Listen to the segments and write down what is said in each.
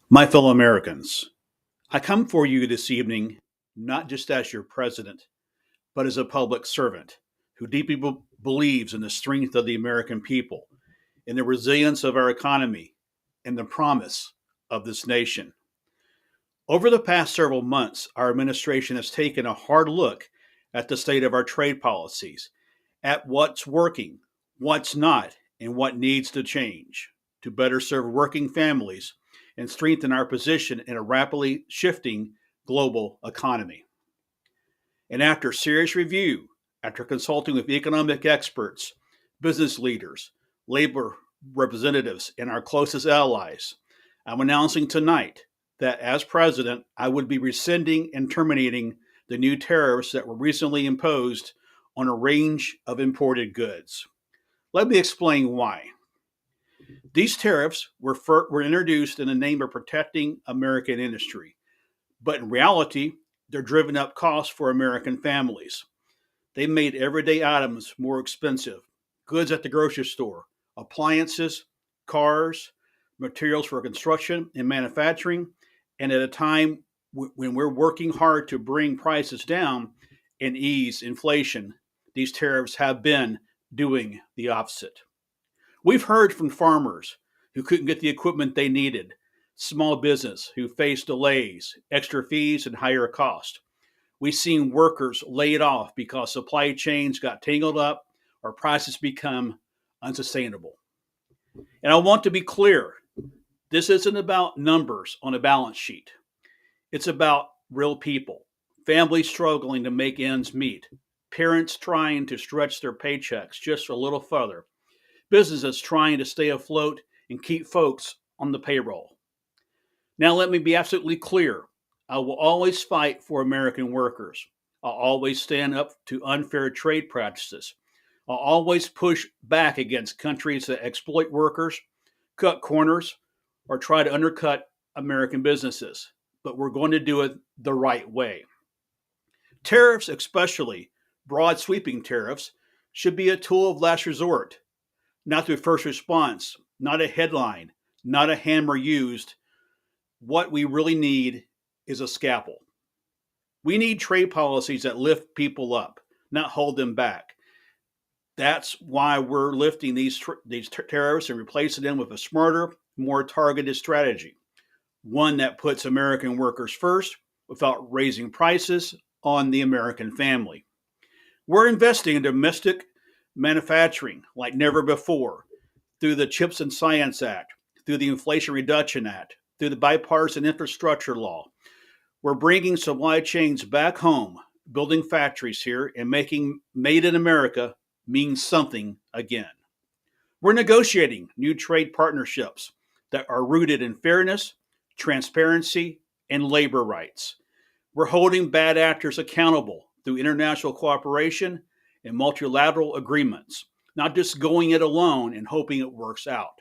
My fellow Americans, I come for you this evening not just as your president, but as a public servant who deeply believes in the strength of the American people, in the resilience of our economy, and the promise of this nation. Over the past several months, our administration has taken a hard look at the state of our trade policies, at what's working, what's not, and what needs to change to better serve working families and strengthen our position in a rapidly shifting global economy. And after serious review, after consulting with economic experts, business leaders, labor representatives, and our closest allies, I'm announcing tonight that as president, I would be rescinding and terminating the new tariffs that were recently imposed on a range of imported goods. Let me explain why. These tariffs were introduced in the name of protecting American industry, but in reality, they're driven up costs for American families. They made everyday items more expensive, goods at the grocery store, appliances, cars, materials for construction and manufacturing, and at a time when we're working hard to bring prices down and ease inflation, these tariffs have been doing the opposite. We've heard from farmers who couldn't get the equipment they needed, small business who faced delays, extra fees, and higher cost. We've seen workers laid off because supply chains got tangled up or prices become unsustainable. And I want to be clear, this isn't about numbers on a balance sheet. It's about real people, families struggling to make ends meet, parents trying to stretch their paychecks just a little further, businesses trying to stay afloat and keep folks on the payroll. Now, let me be absolutely clear. I will always fight for American workers. I'll always stand up to unfair trade practices. I'll always push back against countries that exploit workers, cut corners, or try to undercut American businesses. But we're going to do it the right way. Tariffs, especially broad sweeping tariffs, should be a tool of last resort, not the first response, not a headline, not a hammer used. What we really need is a scalpel. We need trade policies that lift people up, not hold them back. That's why we're lifting these tariffs and replacing them with a smarter, more targeted strategy, one that puts American workers first without raising prices on the American family. We're investing in domestic manufacturing like never before through the CHIPS and Science Act, through the Inflation Reduction Act, through the bipartisan infrastructure law. We're bringing supply chains back home, building factories here, and making Made in America mean something again. We're negotiating new trade partnerships that are rooted in fairness, transparency, and labor rights. We're holding bad actors accountable through international cooperation and multilateral agreements, not just going it alone and hoping it works out.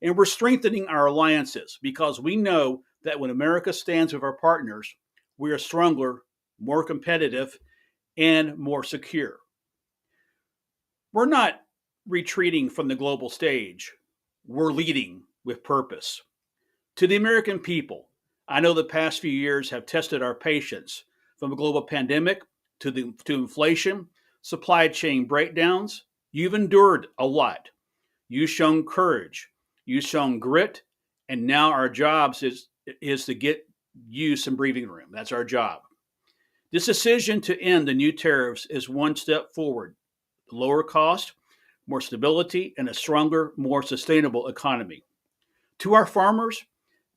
And we're strengthening our alliances because we know that when America stands with our partners, we are stronger, more competitive, and more secure. We're not retreating from the global stage, we're leading with purpose. To the American people, I know the past few years have tested our patience from a global pandemic to inflation, supply chain breakdowns. You've endured a lot. You've shown courage, you've shown grit, and now our jobs is to get you some breathing room. That's our job. This decision to end the new tariffs is one step forward. Lower cost, more stability, and a stronger, more sustainable economy. To our farmers,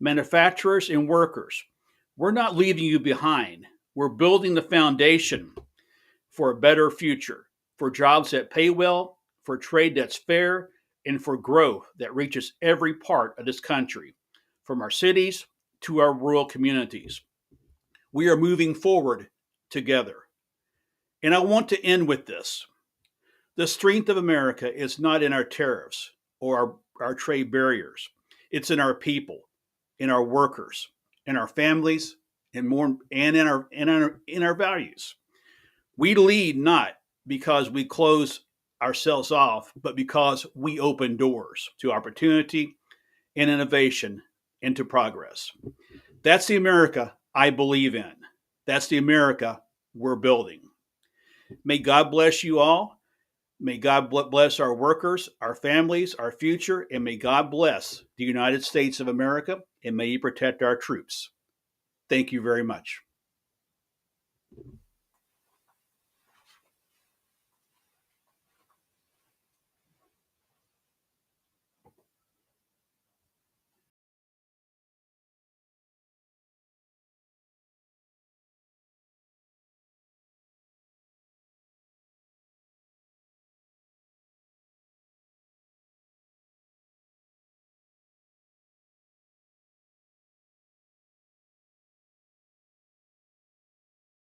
manufacturers, and workers, we're not leaving you behind. We're building the foundation for a better future, for jobs that pay well, for trade that's fair, and for growth that reaches every part of this country, from our cities to our rural communities. We are moving forward together. And I want to end with this. The strength of America is not in our tariffs or our trade barriers. It's in our people, in our workers, in our families, and more and in our values. We lead not because we close ourselves off, but because we open doors to opportunity and innovation into progress. That's the America I believe in. That's the America we're building. May God bless you all. May God bless our workers, our families, our future, and may God bless the United States of America, and may He protect our troops. Thank you very much.